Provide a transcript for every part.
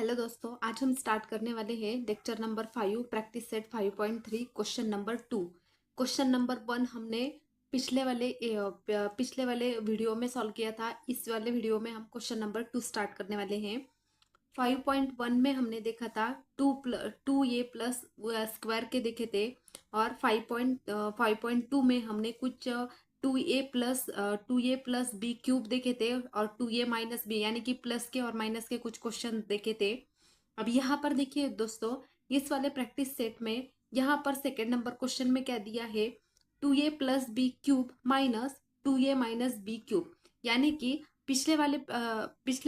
Hello दोस्तों, आज हम स्टार्ट करने वाले हैं lecture number 5 practice set 5.3 question number 2। Question number 1 हमने पिछले वाले वीडियो में सॉल्व किया था। इस वाले वीडियो में हम क्वेश्चन नंबर 2 स्टार्ट करने वाले हैं। 5.1 में हमने देखा था 2a प्लस स्क्वायर के देखे थे, और 5.2 में हमने कुछ 2a प्लस बी क्यूब देखे थे और 2a माइनस बी यानी कि प्लस के और माइनस के कुछ क्वेश्चन देखे थे। अब यहाँ पर देखिए दोस्तों, इस वाले प्रैक्टिस सेट में यहाँ पर सेकेंड नंबर क्वेश्चन में क्या दिया है, 2a+b³ माइनस 2a-b³। यानी कि पिछले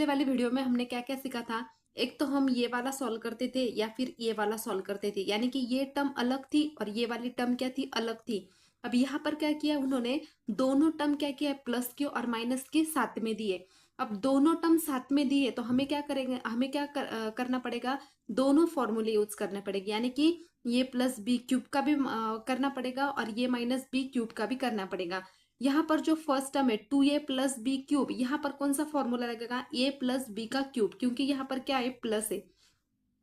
वाले वीडियो में हमने क्या क्या सीखा था। एक तो हम ये वाला सॉल्व करते थे या फिर ये वाला सॉल्व करते थे, यानी कि ये टर्म अलग थी और ये वाली टर्म क्या थी, अलग थी। अब यहाँ पर क्या किया उन्होंने, दोनों टर्म क्या किया, प्लस के और माइनस के साथ में दिए। अब दोनों टर्म साथ में दिए तो हमें क्या करेंगे, हमें क्या करना पड़ेगा, दोनों फॉर्मूले यूज करने पड़ेंगे। यानी कि ये प्लस बी क्यूब का भी करना पड़ेगा और ये माइनस बी क्यूब का भी करना पड़ेगा। यहाँ पर जो फर्स्ट टर्म है 2a+b³, यहाँ पर कौन सा फॉर्मूला लगेगा, a+b का क्यूब, क्योंकि यहाँ पर क्या है, प्लस है।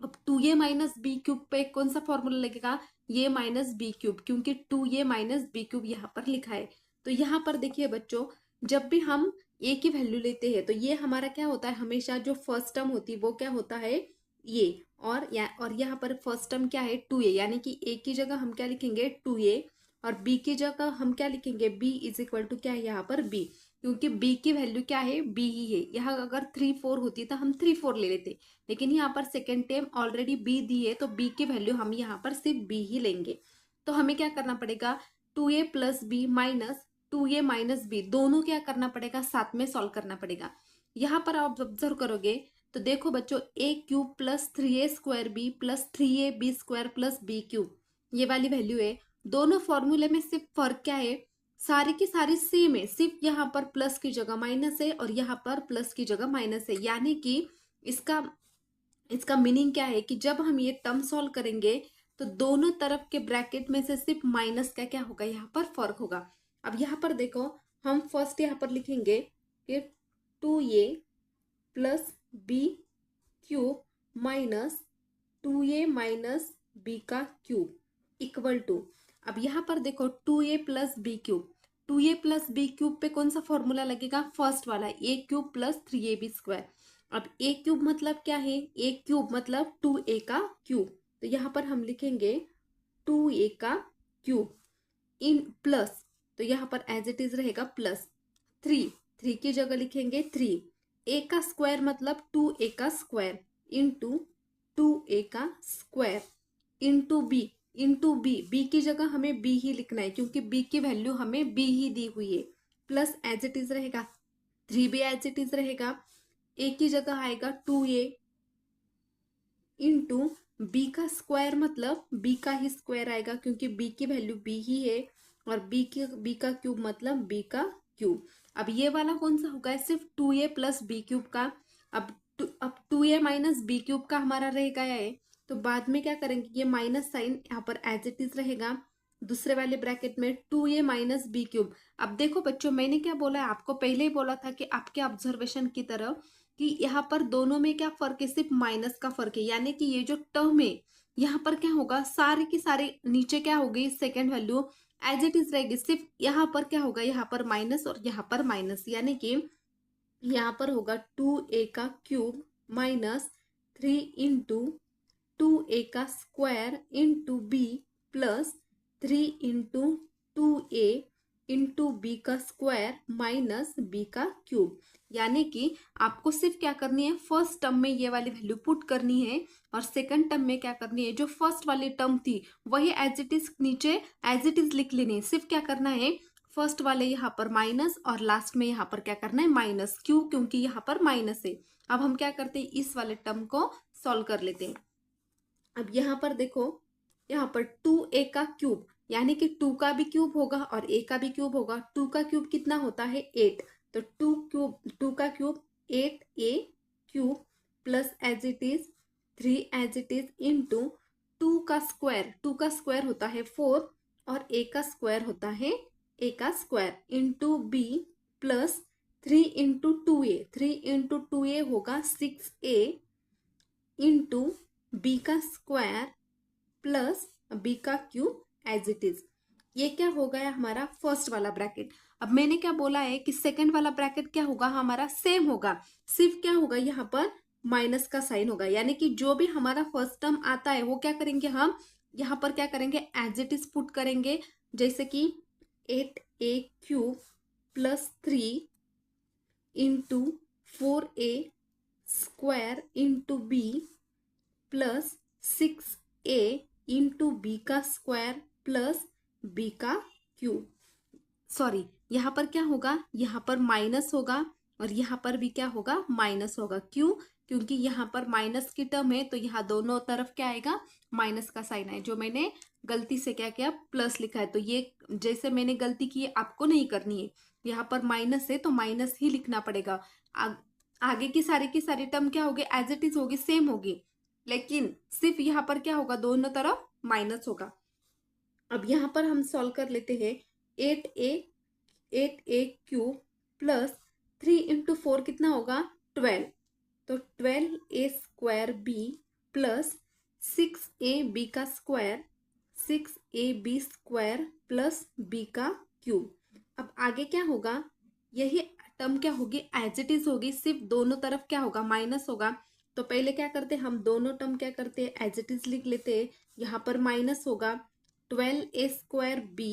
अब 2a-b³ पे कौन सा फॉर्मूला लगेगा, a-b³, क्योंकि 2a-b³ यहाँ पर लिखा है। तो यहाँ पर देखिए बच्चों, जब भी हम a की वैल्यू लेते हैं तो ये हमारा क्या होता है, हमेशा जो फर्स्ट टर्म होती है वो क्या होता है, ये। और यहाँ पर फर्स्ट टर्म क्या है, 2a, यानी कि a की जगह हम क्या लिखेंगे, 2a, और b की जगह हम क्या लिखेंगे, b इज इक्वल टू क्या है यहाँ पर b, क्योंकि b की वैल्यू क्या है, b ही है। यहाँ अगर 3 4 होती तो हम 3 4 ले लेते, लेकिन यहाँ पर second time already be the है तो बी की वैल्यू हम यहाँ पर सिर्फ बी ही लेंगे। तो हमें क्या करना पड़ेगा, 2a+b माइनस 2a-b, दोनों क्या करना पड़ेगा, साथ में सॉल्व करना पड़ेगा। यहाँ पर आप ऑब्जर्व करोगे तो देखो बच्चों, a³ plus 3a² plus 3ab² plus b³, ये वाली वैल्यू है। दोनों फॉर्मूले में सिर्फ फर्क क्या है, सारी की सारी सेम है, सिर्फ यहाँ पर प्लस की जगह माइनस है और यहाँ पर प्लस की जगह माइनस है। यानी कि इसका इसका मीनिंग क्या है कि जब हम ये टर्म सॉल्व करेंगे तो दोनों तरफ के ब्रैकेट में से सिर्फ माइनस का क्या होगा, यहाँ पर फर्क होगा। अब यहाँ पर देखो, हम फर्स्ट यहाँ पर लिखेंगे कि 2a+b³ माइनस 2a-b का क्यूब इक्वल टू, अब यहाँ पर देखो 2a+b³, 2a+b³ पे कौन सा फॉर्मूला लगेगा, फर्स्ट वाला, a³ प्लस 3ab²। अब a³ मतलब क्या है, a³ मतलब 2a का क्यूब, तो यहाँ पर हम लिखेंगे 2a का क्यूब इन प्लस, तो यहाँ पर एज इट इज रहेगा प्लस 3 की जगह लिखेंगे 3, a का स्क्वायर मतलब 2a का स्क्वायर इंटू 2a का स्क्वायर इंटू b की जगह हमें b ही लिखना है, क्योंकि b की वैल्यू हमें b ही दी हुई है। प्लस एज इट इज रहेगा, 3 भी एज इट इज रहेगा, a की जगह आएगा 2a इंटू बी का स्क्वायर मतलब b का ही स्क्वायर आएगा, क्योंकि b की वैल्यू b ही है, और b का क्यूब मतलब b का क्यूब। अब ये वाला कौन सा होगा, सिर्फ 2a+b³ का। अब 2a-b³ का हमारा रह गया है, तो बाद में क्या करेंगे, ये माइनस साइन यहाँ पर एज इट इज रहेगा, दूसरे वाले ब्रैकेट में 2a-b³। अब देखो बच्चों, मैंने क्या बोला है, आपको पहले ही बोला था कि आपके ऑब्जर्वेशन की तरफ कि यहाँ पर दोनों में क्या फर्क है, सिर्फ माइनस का फर्क है। यानी कि ये जो टर्म है यहाँ पर क्या होगा, सारे की सारे नीचे क्या होगी, second value as it is रहेगी, सिर्फ यहाँ पर क्या होगा, यहाँ पर माइनस और यहाँ पर माइनस, यानी कि यहाँ पर होगा 2a का क्यूब माइनस 3 इंटू 2a का square into b plus 3 into 2a into b का स्क्वायर माइनस b का क्यूब। यानी कि आपको सिर्फ क्या करनी है, फर्स्ट टर्म में ये वाली वैल्यू पुट करनी है, और सेकंड टर्म में क्या करनी है, जो फर्स्ट वाली टर्म थी वही एज इट इज नीचे एज इट इज लिख लेनी है। सिर्फ क्या करना है, फर्स्ट वाले यहाँ पर माइनस और लास्ट में यहाँ पर क्या करना है, माइनस, क्यों, क्योंकि यहाँ पर माइनस है। अब हम क्या करते हैं, इस वाले टर्म को सॉल्व कर लेते हैं। अब यहाँ पर देखो, यहाँ पर 2a का क्यूब, यानी कि 2 का भी क्यूब होगा और a का भी क्यूब होगा। 2 का क्यूब कितना होता है, 8, तो 2 का cube 8a³ plus as it is 3 as it is into 2 का स्क्वायर होता है 4 और a का स्क्वायर होता है a का square into b plus 3 into 2a, 3 into 2a होगा 6a इंटू बी का स्क्वायर प्लस बी का क्यूब एज इट इज। ये क्या हो गया हमारा फर्स्ट वाला ब्रैकेट। अब मैंने क्या बोला है कि सेकंड वाला ब्रैकेट क्या होगा हमारा सेम होगा, सिर्फ क्या होगा यहाँ पर माइनस का साइन होगा, यानी कि जो भी हमारा फर्स्ट टर्म आता है वो क्या करेंगे हम यहाँ पर क्या करेंगे एज इट इज पुट करेंगे। जैसे कि 8a cube plus 3 into 4a square into b plus 6a into b का स्क्वायर प्लस बी का क्यूब। सॉरी, यहाँ पर क्या होगा, यहाँ पर माइनस होगा और यहाँ पर भी क्या होगा माइनस होगा। क्यों? क्योंकि यहाँ पर माइनस की टर्म है तो यहाँ दोनों तरफ क्या आएगा माइनस का साइन है। जो मैंने गलती से क्या किया प्लस लिखा है, तो ये जैसे मैंने गलती की है आपको नहीं करनी है। यहाँ पर माइनस है तो माइनस ही लिखना पड़ेगा। आगे की सारी टर्म क्या होगी एज इट इज होगी, सेम होगी, लेकिन सिर्फ यहाँ पर क्या होगा दोनों तरफ माइनस होगा। अब यहाँ पर हम सॉल्व कर लेते हैं। 8a क्यूब प्लस 3 इंटू 4 कितना होगा 12, तो 12a square b plus 6ab का square 6ab square plus b का क्यूब। अब आगे क्या होगा, यही टर्म क्या होगी एज इट इज होगी, सिर्फ दोनों तरफ क्या होगा माइनस होगा। तो पहले क्या करते हैं हम दोनों टर्म क्या करते हैं एज इट इज लिख लेते हैं। यहाँ पर माइनस होगा 12a square b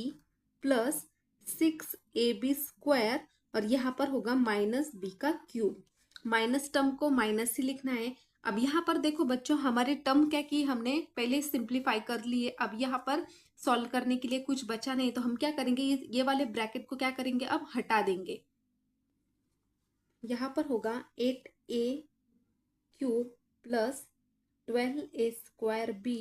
plus 6ab square और यहाँ पर होगा माइनस बी का क्यूब। माइनस टर्म को माइनस ही लिखना है। अब यहाँ पर देखो बच्चों हमारे टर्म क्या की हमने पहले सिंप्लीफाई कर लिए। अब यहाँ पर सॉल्व करने के लिए कुछ बचा नहीं, तो हम क्या करेंगे ये वाले ब्रैकेट को क्या करेंगे अब हटा देंगे। यहाँ पर होगा 8a cube plus 12a square b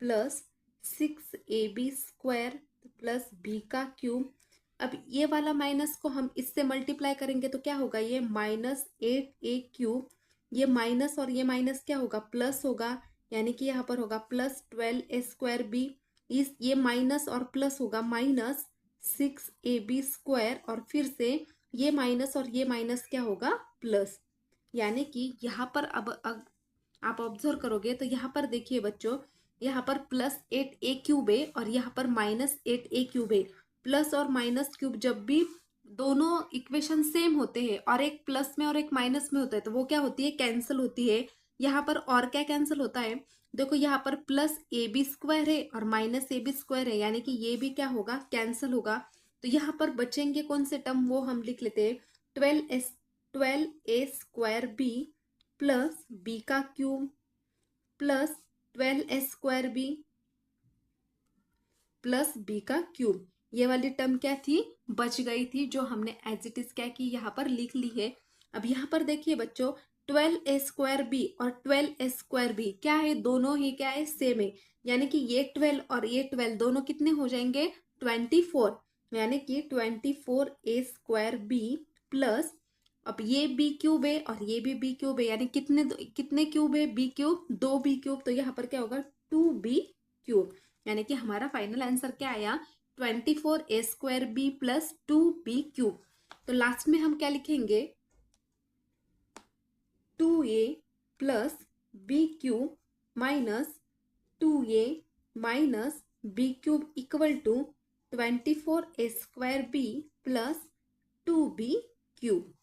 plus 6ab square plus b का क्यूब। अब ये वाला माइनस को हम इससे मल्टीप्लाई करेंगे तो क्या होगा ये माइनस 8a क्यूब, ये माइनस और ये माइनस क्या होगा प्लस होगा, यानी कि यहाँ पर होगा प्लस 12a स्क्वायर बी, इस ये माइनस और प्लस होगा माइनस 6ab स्क्वायर और फिर से ये माइनस और ये माइनस क्या होगा प्लस। यानी कि यहाँ पर अब आप ऑब्जर्व करोगे तो यहाँ पर देखिए बच्चों, यहाँ पर प्लस 8a क्यूब है और यहाँ पर माइनस 8a क्यूब है। प्लस और माइनस क्यूब जब भी दोनों इक्वेशन सेम होते हैं और एक प्लस में और एक माइनस में होता है तो वो क्या होती है कैंसिल होती है। यहाँ पर और क्या कैंसिल होता है, देखो यहाँ पर प्लस ए बी स्क्वायर है और माइनस ए बी स्क्वायर है, यानी कि ये भी क्या होगा कैंसिल होगा। तो यहाँ पर बचेंगे कौन से टर्म वो हम लिख लेते हैं 12a square b plus b का cube plus 12a square b plus b का क्यूब। ये वाली टर्म क्या थी बच गई थी, जो हमने एज इट इज क्या की यहाँ पर लिख ली है। अब यहाँ पर देखिए बच्चों 12a स्क्वायर बी और 12a स्क्वायर बी क्या है दोनों ही क्या है सेम है, यानी कि ये 12 और ये 12 दोनों कितने हो जाएंगे 24, यानी कि 24a स्क्वायर बी प्लस अब ये बी क्यूब है और ये भी बी क्यूब है, यानी कितने क्यूब है बी क्यूब 2b क्यूब, तो यहाँ पर क्या होगा 2b क्यूब। यानी कि हमारा फाइनल आंसर क्या आया 24a square b plus 2b cube. तो लास्ट में हम क्या लिखेंगे 2a plus b cube minus 2a minus b cube equal to 24a square b plus 2b cube.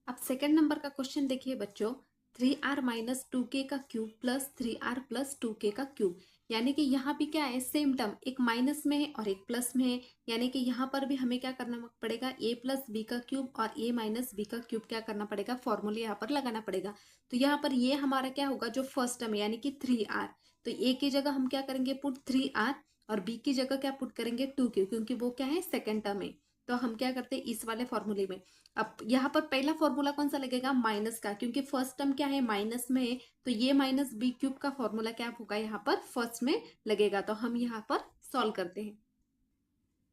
अब सेकेंड नंबर का क्वेश्चन देखिए बच्चों 3r माइनस 2k का cube plus 3r plus 2k का क्यूब, यानी कि यहाँ भी क्या है सेम टर्म एक माइनस में है और एक प्लस में है, यानी कि यहाँ पर भी हमें क्या करना पड़ेगा a प्लस बी का क्यूब और a माइनस बी का क्यूब क्या करना पड़ेगा फॉर्मूले यहाँ पर लगाना पड़ेगा। तो यहाँ पर ये हमारा क्या होगा जो फर्स्ट टर्म है यानी कि 3r, तो a की जगह हम क्या करेंगे पुट 3r और b की जगह क्या पुट करेंगे 2k, क्योंकि वो क्या है सेकेंड टर्म है। तो हम क्या करते हैं इस वाले फॉर्मूले में, अब यहाँ पर पहला फॉर्मूला कौन सा लगेगा माइनस का, क्योंकि फर्स्ट टर्म क्या है माइनस में है, तो ये माइनस बी क्यूब का फॉर्मूला क्या होगा यहाँ पर फर्स्ट में लगेगा। तो हम यहाँ पर सॉल्व करते हैं।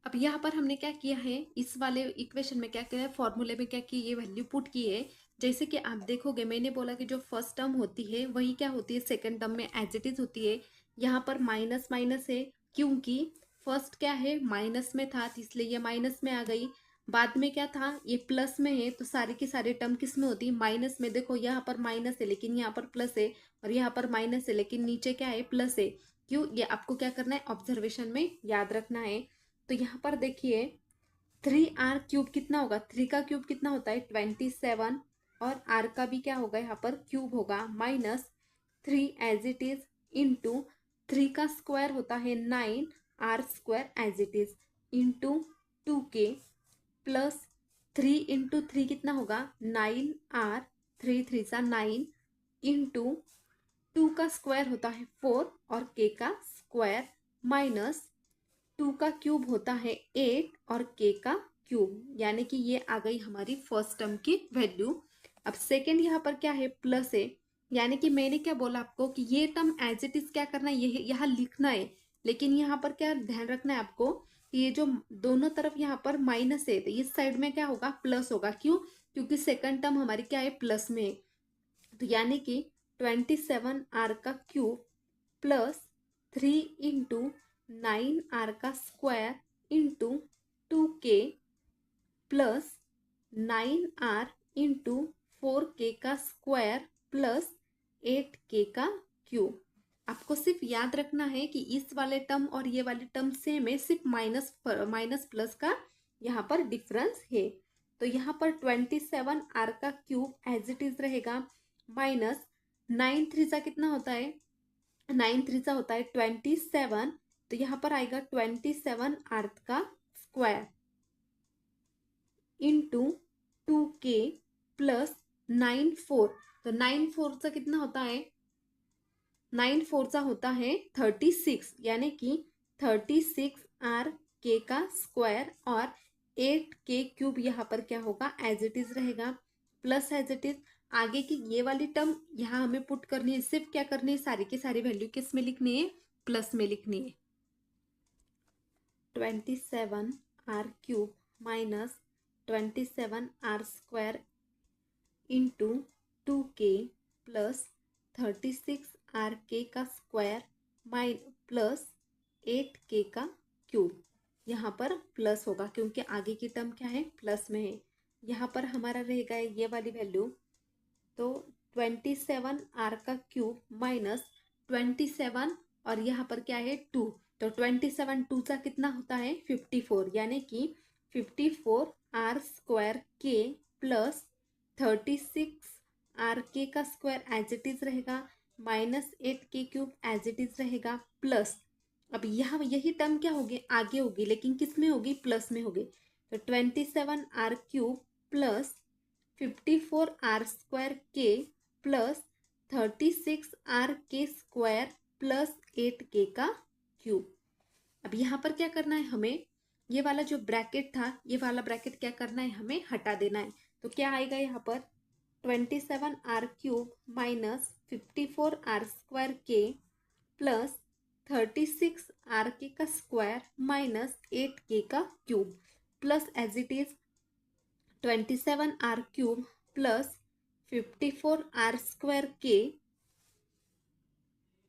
अब यहाँ पर हमने क्या किया है इस वाले इक्वेशन में क्या किया है फॉर्मूले में क्या की ये वैल्यू पुट की है। जैसे कि आप देखोगे मैंने बोला कि जो फर्स्ट टर्म होती है वही क्या होती है सेकेंड टर्म में एज इट इज होती है। यहाँ पर माइनस माइनस है क्योंकि फर्स्ट क्या है माइनस में था इसलिए ये माइनस में आ गई। बाद में क्या था, ये प्लस में है तो सारी की सारी टर्म किस में होती है, माइनस में। देखो यहाँ पर माइनस है लेकिन यहाँ पर प्लस है, और यहाँ पर माइनस है लेकिन नीचे क्या है, प्लस है। क्यों, ये आपको क्या करना है, ऑब्जर्वेशन में याद रखना है। तो यहाँ पर देखिए 3r³ कितना होगा, 3 का क्यूब कितना होता है 27, और r का भी क्या होगा यहाँ पर क्यूब होगा, -3 एज इट इज, इंटू 3 का स्क्वायर होता है 9, r² as it is, into 2k, plus 3 into 3 कितना होगा 9r, 3 3 सा 9, इंटू 2 का स्क्वायर होता है 4 और k का स्क्वायर, माइनस 2 का क्यूब होता है 8 और k का क्यूब। यानी कि ये आ गई हमारी फर्स्ट टर्म की वैल्यू। अब सेकेंड यहाँ पर क्या है, प्लस है। यानी कि मैंने क्या बोला आपको कि ये टर्म एज इट इज क्या करना है, ये यहाँ लिखना है। लेकिन यहाँ पर क्या ध्यान रखना है आपको कि ये जो दोनों तरफ यहाँ पर माइनस है तो इस साइड में क्या होगा, प्लस होगा। क्यों, क्योंकि सेकंड टर्म हमारी क्या है, प्लस में है। तो यानी कि 27r का क्यूब प्लस 3 इंटू 9r का square into 2k plus 9r into 4k का स्क्वायर प्लस 8k का क्यूब। आपको सिर्फ याद रखना है कि इस वाले टर्म और ये वाले टर्म सेम है, सिर्फ माइनस माइनस प्लस का यहाँ पर डिफरेंस है। तो यहाँ पर 27r का क्यूब एज इट इज रहेगा, माइनस 9 3 सा कितना होता है, 9 3 सा होता है 27, तो यहाँ पर आएगा 27r का स्क्वायर इंटू 2k प्लस 9 4, तो 9 4 सा कितना होता है, 9 4 सा होता है 36, यानी कि 36r k का स्क्वायर और 8k क्यूब यहाँ पर क्या होगा, एज इट इज रहेगा, प्लस एज इट इज। आगे की ये वाली टर्म यहाँ हमें पुट करनी है, सिर्फ क्या करनी है, सारी की सारी वैल्यू किस में लिखनी है, प्लस में लिखनी है। 27r³ minus 27r² into 2k plus 36r k का स्क्वायर प्लस 8k का क्यूब। यहाँ पर प्लस होगा क्योंकि आगे की टर्म क्या है, प्लस में है। यहाँ पर हमारा रहेगा ये वाली वैल्यू, तो 27r का क्यूब माइनस 27 और यहाँ पर क्या है 2, तो 27 2 सा कितना होता है 54, यानी कि 54r² प्लस 36r का स्क्वायर एज इट इज रहेगा, minus 8k cube as it is रहेगा, प्लस अब यहाँ यही टर्म क्या होगी, आगे होगी, लेकिन किस में होगी, प्लस में होगी। तो 27r³ plus 54r² plus 36r² plus 8k का क्यूब। अब यहाँ पर क्या करना है हमें, ये वाला जो ब्रैकेट था, ये वाला ब्रैकेट क्या करना है, हमें हटा देना है। तो क्या आएगा यहाँ पर 27r³ minus 54r² plus 36r का स्क्वायर माइनस 8k का cube, plus as it is 27r³ plus 54r²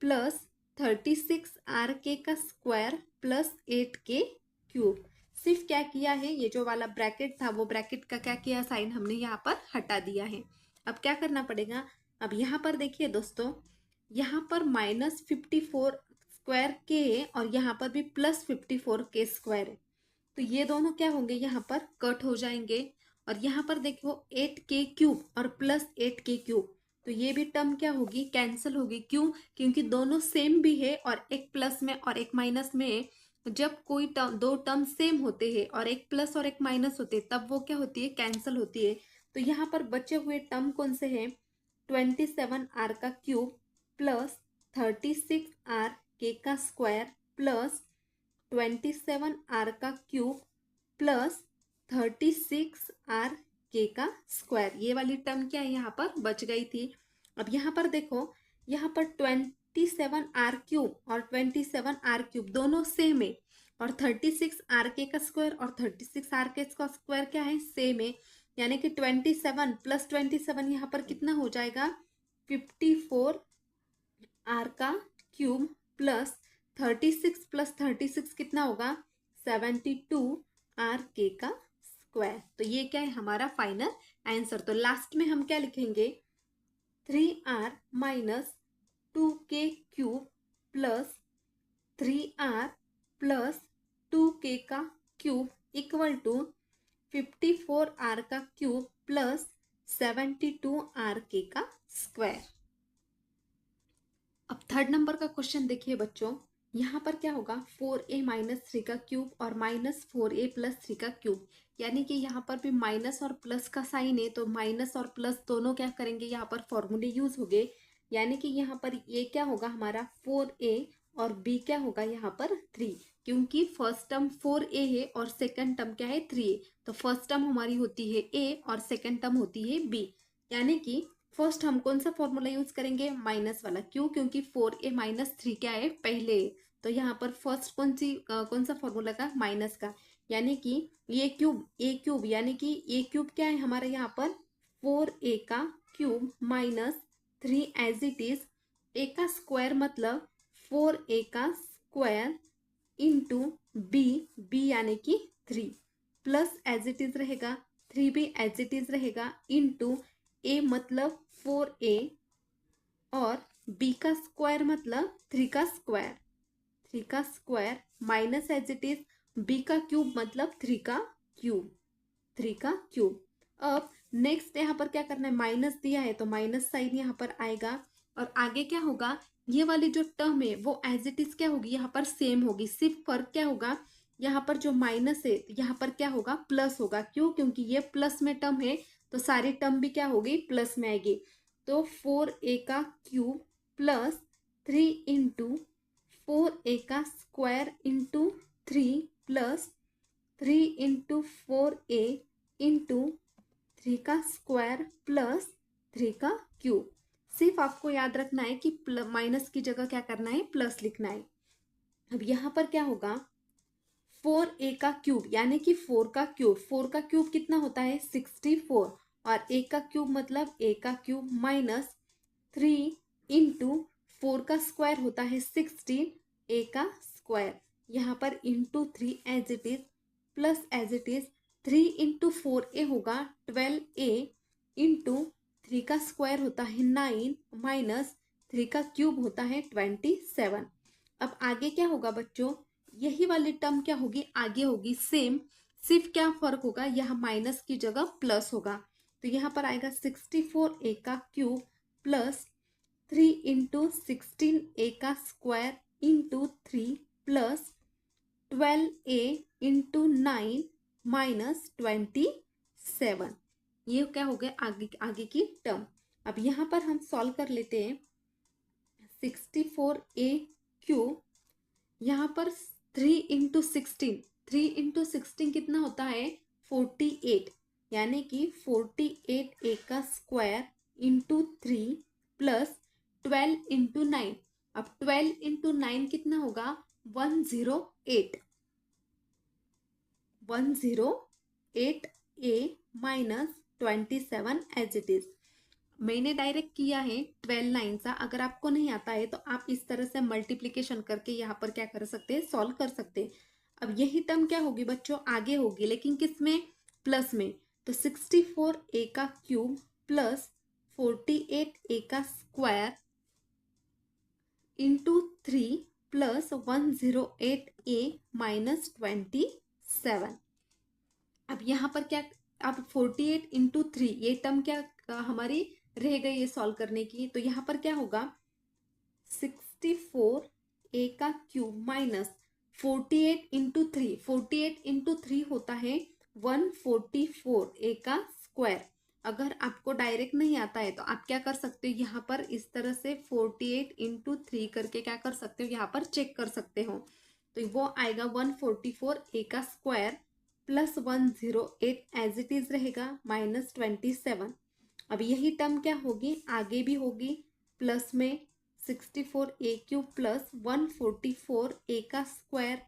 plus 36r का स्क्वायर प्लस 8k क्यूब। सिर्फ क्या किया है, ये जो वाला ब्रैकेट था वो ब्रैकेट का क्या किया, साइन हमने यहाँ पर हटा दिया है। अब क्या करना पड़ेगा, अब यहाँ पर देखिए दोस्तों, यहाँ पर -54² है और यहाँ पर भी +54k² है। तो ये दोनों क्या होंगे, यहाँ पर कट हो जाएंगे। और यहाँ पर देखो 8k क्यूब और प्लस 8k क्यूब, तो ये भी टर्म क्या होगी, कैंसिल होगी। क्यों, क्योंकि दोनों सेम भी है और एक प्लस में और एक माइनस में है। जब कोई टर्म, दो टर्म सेम होते हैं और एक प्लस और एक माइनस होते हैं, तब वो क्या होती है, कैंसिल होती है। तो यहाँ पर बचे हुए टर्म कौन से हैं, 27r का क्यूब प्लस 36r का स्क्वायर प्लस 27r का क्यूब प्लस 36r का स्क्वायर। ये वाली टर्म क्या है, यहाँ पर बच गई थी। अब यहाँ पर देखो, यहाँ पर 27r³ और 27r³ दोनों सेम है, और 36r का स्क्वायर और 36r का स्क्वायर क्या है, सेम है। यानी कि 27 प्लस 27 यहाँ पर कितना हो जाएगा, 54r का क्यूब प्लस 36 प्लस 36 कितना होगा, 72r का स्क्वायर। तो ये क्या है हमारा फाइनल आंसर। तो लास्ट में हम क्या लिखेंगे, 3r minus 2k cube plus 3r plus 2k का क्यूब इक्वल टू 54r का क्यूब प्लस 72rk का स्क्वायर। अब थर्ड नंबर का क्वेश्चन देखिए बच्चों, यहाँ पर क्या होगा 4a माइनस 3 का क्यूब और माइनस 4a प्लस 3 का क्यूब, यानी कि यहाँ पर भी माइनस और प्लस का साइन है, तो माइनस और प्लस दोनों क्या करेंगे यहाँ पर फॉर्मूले यूज हो गए, यानी कि यहाँ पर ये क्या होगा हमारा 4a और b क्या होगा यहाँ पर 3, क्योंकि फर्स्ट टर्म 4a है और सेकंड टर्म क्या है 3a, तो फर्स्ट टर्म हमारी होती है a और सेकंड टर्म होती है b, यानी कि फर्स्ट हम कौन सा फॉर्मूला यूज करेंगे, माइनस वाला। क्यों, क्योंकि 4a माइनस 3 क्या है पहले, तो यहाँ पर फर्स्ट कौन सा फॉर्मूला का, माइनस का, यानी कि ये क्यूब ए क्यूब, यानी कि ए क्यूब क्या है हमारा यहाँ पर 4a का cube minus 3 as it is, a का स्क्वायर मतलब 4a का स्क्वायर इंटू बी यानी कि 3 प्लस एज इट इज रहेगा 3 भी एज इट इज रहेगा इंटू ए मतलब 4a और b का स्क्वायर मतलब 3 का स्क्वायर, 3 का square minus as it is b का क्यूब मतलब 3 का क्यूब, 3 का क्यूब। अब नेक्स्ट यहाँ पर क्या करना है, माइनस दिया है तो माइनस साइन यहाँ पर आएगा, और आगे क्या होगा, ये वाली जो टर्म है वो एज इट इज क्या होगी यहाँ पर सेम होगी, सिर्फ फर्क क्या होगा, यहाँ पर जो माइनस है यहाँ पर क्या होगा प्लस होगा। क्यों, क्योंकि ये प्लस में टर्म है तो सारी टर्म भी क्या होगी प्लस में आएगी। तो 4a का क्यूब प्लस 3 इंटू 4a का square into 3 plus 3 into 4a into 3 का स्क्वायर प्लस 3 का क्यूब। सिर्फ आपको याद रखना है कि माइनस की जगह क्या करना है, प्लस लिखना है। अब यहाँ पर क्या होगा 4a का क्यूब यानी कि 4 का क्यूब, 4 का क्यूब कितना होता है 64, और a का क्यूब मतलब a का क्यूब माइनस 3 इंटू 4 का स्क्वायर होता है 16, a का स्क्वायर यहाँ पर into 3 as it is plus as it is 3 into 4a होगा 12a इंटू 3 का स्क्वायर होता है 9 माइनस 3 का क्यूब होता है 27। अब आगे क्या होगा बच्चों, यही वाली टर्म क्या होगी आगे होगी सेम, सिर्फ क्या फर्क होगा यहाँ माइनस की जगह प्लस होगा, तो यहाँ पर आएगा 64a का क्यूब प्लस 3 इंटू 16a का square into 3 plus 12a into 9 minus 27। ये क्या हो गया आगे आगे की टर्म। अब यहाँ पर हम सॉल्व कर लेते हैं, 64a क्यूब यहाँ पर 3 इंटू 16, 3 इंटू 16 कितना होता है 48, यानी कि 48a का स्क्वायर इंटू 3 प्लस 12 इंटू 9, अब 12 इंटू 9 कितना होगा 108, 108a minus 27 as it is. मैंने डायरेक्ट किया है 12 लाइन सा, अगर आपको नहीं आता है तो आप इस तरह से मल्टीप्लिकेशन करके यहाँ पर क्या कर सकते हैं सॉल्व कर सकते हैं। अब यही टर्म क्या होगी बच्चों आगे होगी, लेकिन किस में प्लस में, तो 64a का क्यूब प्लस 48a का square into 3 plus 108a minus 27। अब यहाँ पर क्या, अब 48 इंटू 3 ये टर्म क्या हमारी रह गई है सॉल्व करने की, तो यहाँ पर क्या होगा 64a का क्यूब माइनस 48 इंटू 3, 48 इंटू 3 होता है 144a का स्क्वायर। अगर आपको डायरेक्ट नहीं आता है तो आप क्या कर सकते हो यहाँ पर इस तरह से 48 इंटू 3 करके क्या कर सकते हो यहाँ पर चेक कर सकते हो, तो वो आएगा 144a का square plus 108 as it is रहेगा माइनस 27। अब यही टर्म क्या होगी आगे भी होगी प्लस में 64a क्यूब प्लस 144a का स्क्वायर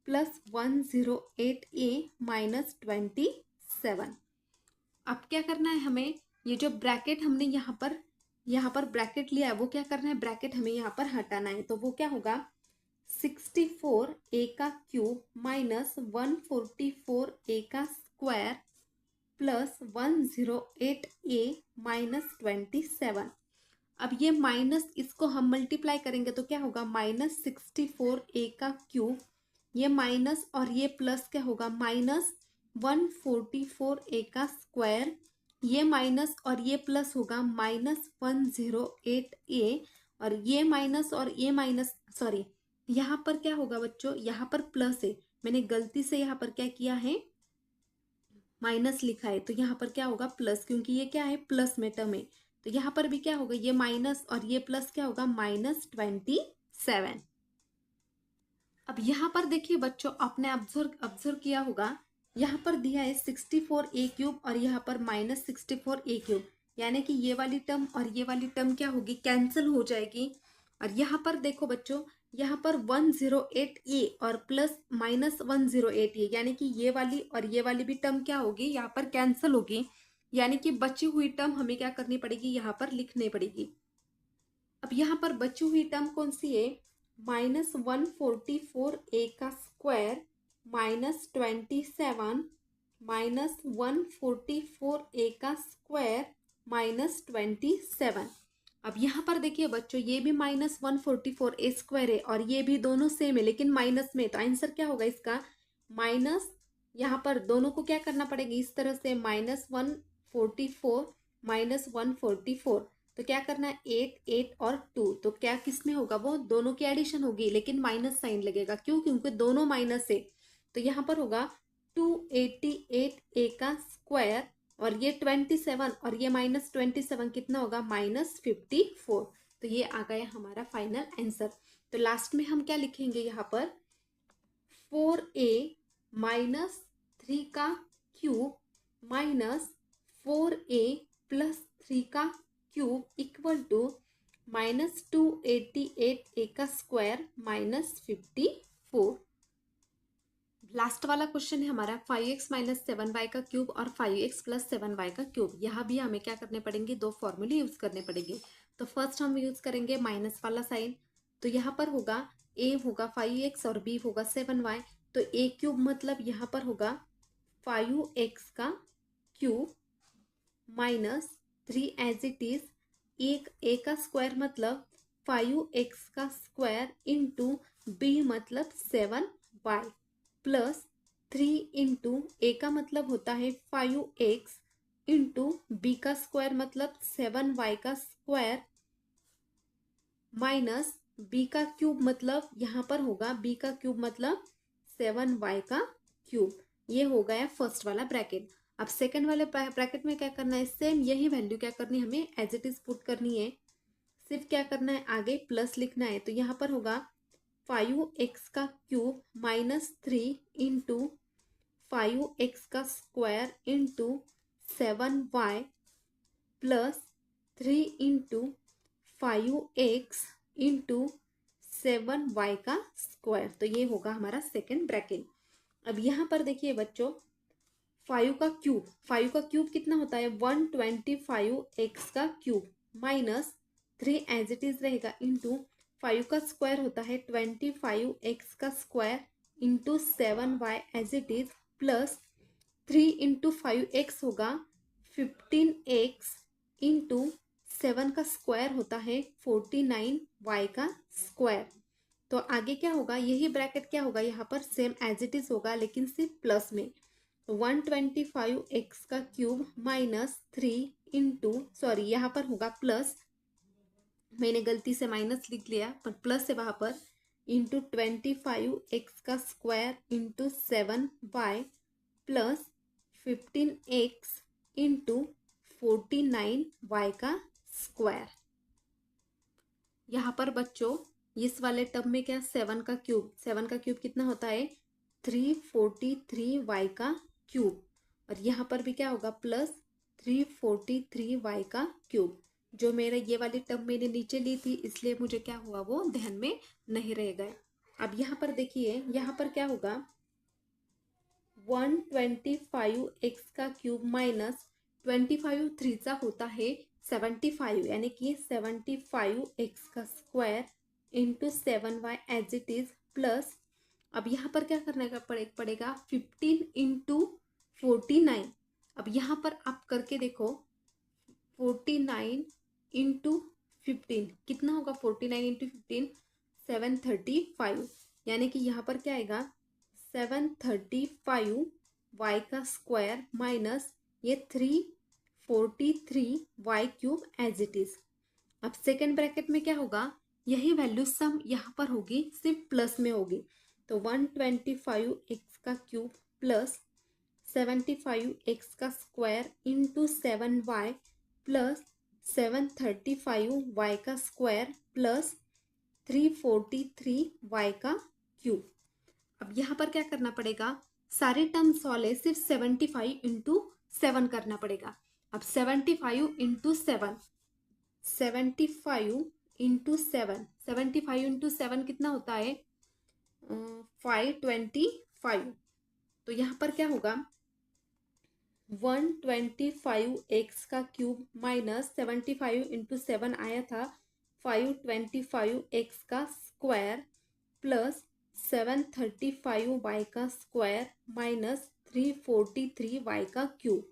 प्लस 108a माइनस 27। अब क्या करना है हमें, ये जो ब्रैकेट हमने यहाँ पर ब्रैकेट लिया है वो क्या करना है, ब्रैकेट हमें यहाँ पर हटाना है, तो वो क्या होगा 64a का क्यूब माइनस 144a का स्क्वायर प्लस 108a माइनस 27। अब ये माइनस, इसको हम मल्टीप्लाई करेंगे तो क्या होगा, माइनस 64a का क्यूब, ये माइनस और ये प्लस क्या होगा, माइनस 144a का स्क्वायर, ये माइनस और ये प्लस होगा माइनस 108a, और ये माइनस और ये माइनस, सॉरी यहाँ पर क्या होगा बच्चों, यहाँ पर प्लस है, मैंने गलती से यहाँ पर क्या किया है, माइनस लिखा है, तो यहाँ पर क्या होगा प्लस, क्योंकि ये क्या है प्लस में टर्म है, तो यहाँ पर भी क्या होगा, ये माइनस और ये प्लस क्या होगा, माइनस 27। अब यहाँ पर देखिए बच्चों, आपने ऑब्जर्व किया होगा, यहाँ पर दिया है 64a क्यूब और यहाँ पर माइनस 64a क्यूब, यानी कि ये वाली टर्म और ये वाली टर्म क्या होगी, कैंसिल हो जाएगी। और यहाँ पर देखो बच्चों, यहाँ पर 108a और प्लस माइनस 108a, यानी कि ये वाली और ये वाली भी टर्म क्या होगी, यहाँ पर कैंसिल होगी, यानी कि बची हुई टर्म हमें क्या करनी पड़ेगी, यहाँ पर लिखनी पड़ेगी। अब यहाँ पर बची हुई टर्म कौन सी है, माइनस 144a का स्क्वायर माइनस 27 माइनस 144a का स्क्वायर माइनस 27। अब यहाँ पर देखिए बच्चों, ये भी माइनस 144a स्क्वायर है और ये भी दोनों सेम है लेकिन माइनस में, तो आंसर क्या होगा इसका, माइनस, यहाँ पर दोनों को क्या करना पड़ेगा, इस तरह से माइनस 144 माइनस 144, तो क्या करना है 8 8 और 2, तो क्या किस में होगा, वो दोनों की एडिशन होगी लेकिन माइनस साइन लगेगा, क्यों, क्योंकि दोनों माइनस है, तो यहाँ पर होगा 288a का स्क्वायर और ये 27 और ये माइनस 27 कितना होगा, माइनस 54। तो ये आ गया हमारा फाइनल आंसर। तो लास्ट में हम क्या लिखेंगे, यहाँ पर 4a माइनस 3 का क्यूब माइनस 4a प्लस 3 का cube equal to minus 288a का स्क्वायर माइनस 54। लास्ट वाला क्वेश्चन है हमारा 5x माइनस 7y का क्यूब और 5x प्लस 7y का क्यूब। यहाँ भी हमें क्या करने पड़ेंगे, दो फॉर्मूले यूज करने पड़ेंगे। तो फर्स्ट हम यूज करेंगे माइनस वाला साइन, तो यहाँ पर होगा a होगा 5x और b होगा 7y, तो a क्यूब मतलब यहाँ पर होगा 5x का cube minus 3 as it is, एक a का स्क्वायर मतलब 5x का स्क्वायर इंटू b मतलब 7y प्लस 3 इंटू ए का मतलब होता है 5x इंटू बी का स्क्वायर मतलब 7y का स्क्वायर माइनस बी का क्यूब मतलब यहाँ पर होगा b का क्यूब मतलब 7y का क्यूब। ये हो गया फर्स्ट वाला ब्रैकेट। अब सेकंड वाले ब्रैकेट में क्या करना है, सेम यही वैल्यू क्या करनी है, हमें एज इट इज पुट करनी है, सिर्फ क्या करना है आगे प्लस लिखना है। तो यहाँ पर होगा 5x का क्यूब माइनस 3 इंटू 5x का square into 7y plus 3 into 5x into 7y का स्क्वायर। तो ये होगा हमारा सेकेंड ब्रैकेट। अब यहाँ पर देखिए बच्चों, 5 का क्यूब कितना होता है, 125x का cube minus 3 as it is रहेगा इंटू 5 का स्क्वायर होता है 25x का square into 7y as it is plus 3 into 5x होगा 15x इंटू 7 का स्क्वायर होता है 49y का स्क्वायर। तो आगे क्या होगा, यही ब्रैकेट क्या होगा यहाँ पर सेम एज इट इज होगा लेकिन सिर्फ प्लस में। 125x का क्यूब माइनस 3 इंटू, सॉरी यहाँ पर होगा प्लस, मैंने गलती से माइनस लिख लिया पर प्लस है वहाँ पर, इंटू 25x का square into 7y plus 15x into 49y का स्क्वायर। यहाँ पर बच्चों इस वाले टर्म में क्या, 7 का क्यूब कितना होता है 343y का क्यूब, और यहाँ पर भी क्या होगा प्लस 343y का क्यूब। जो मेरा ये वाली टर्म मैंने नीचे ली थी इसलिए मुझे क्या हुआ वो ध्यान में नहीं रह गए। अब यहाँ पर देखिए, यहाँ पर क्या होगा 125x का क्यूब माइनस 25 3 होता है 75, यानी कि 75x का square into 7y as it is plus, अब यहाँ पर क्या करने का पड़ेगा 15 इंटू 49, अब यहाँ पर आप करके देखो 49 इंटू 15 कितना होगा, 49 इंटू 15 735, यानी कि यहाँ पर क्या आएगा 735 वाई का स्क्वायर माइनस ये 343 y cube as it is. अब सेकेंड ब्रैकेट में क्या होगा, यही वैल्यू सम यहाँ पर होगी, सिर्फ प्लस में होगी। तो 125 एक्स का क्यूब प्लस 75 एक्स का square into 7y plus 735 y का स्क्वायर प्लस 343 वाई का क्यूब। अब यहाँ पर क्या करना पड़ेगा, सारे टर्म सॉल्व है, सिर्फ 75 इंटू 7 करना पड़ेगा। अब 75 इंटू 7, 75 इंटू 7, 75 इंटू 7 कितना होता है 525। तो यहाँ पर क्या होगा 125 एक्स का क्यूब माइनस 75 इंटू 7 आया था 525 एक्स का स्क्वायर प्लस 735 वाई का स्क्वायर माइनस 343 वाई का क्यूब।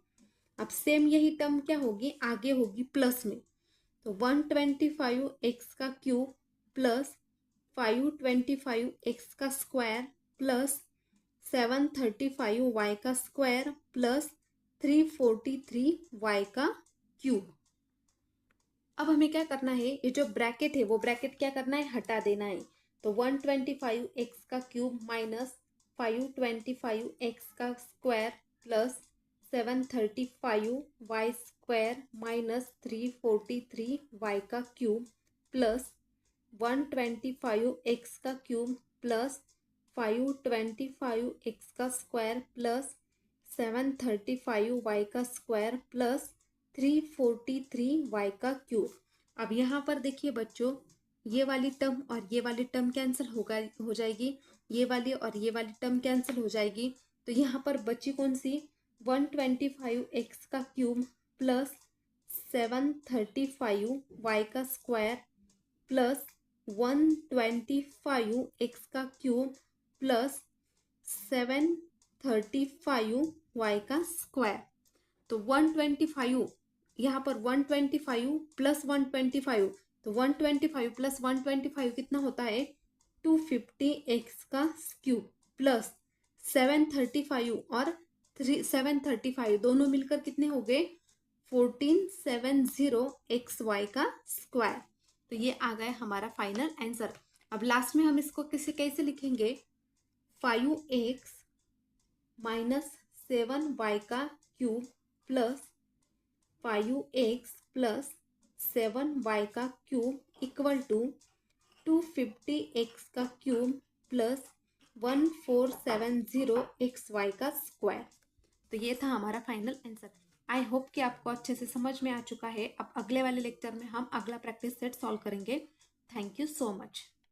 अब सेम यही टर्म क्या होगी, आगे होगी प्लस में। तो 125 एक्स का क्यूब प्लस 525 एक्स का स्क्वायर प्लस 735 वाई का स्क्वायर प्लस 343 वाई का क्यूब। अब हमें क्या करना है, ये जो ब्रैकेट है वो ब्रैकेट क्या करना है, हटा देना है। तो 125 एक्स का क्यूब माइनस 525 एक्स का square plus 735 y square minus 343 y का क्यूब प्लस 125 एक्स का क्यूब प्लस 525 एक्स का स्क्वायर प्लस 735 वाई का स्क्वायर प्लस 343 वाई का क्यूब। अब यहाँ पर देखिए बच्चों, ये वाली टर्म और ये वाली टर्म कैंसिल हो जाएगी, ये वाली और ये वाली टर्म कैंसिल हो जाएगी। तो यहाँ पर बची कौन सी, 125 एक्स का क्यूब प्लस 735 वाई का स्क्वायर प्लस 125 एक्स का क्यूब प्लस 735 वाई का स्क्वायर। तो 125 यहाँ पर 125 प्लस 125, तो 125 प्लस 125 कितना होता है 250 एक्स का क्यूब प्लस 735 और 735 दोनों मिलकर कितने हो गए 1470 एक्स वाई का स्क्वायर। तो ये आ गया हमारा फाइनल आंसर। अब लास्ट में हम इसको कैसे लिखेंगे, 5x माइनस 7y का cube plus 5x plus 7y का क्यूब इक्वल टू 250x का क्यूब प्लस 1470 xy का स्क्वायर। तो ये था हमारा फाइनल आंसर। आई होप कि आपको अच्छे से समझ में आ चुका है। अब अगले वाले लेक्चर में हम अगला प्रैक्टिस सेट सॉल्व करेंगे। Thank you so much.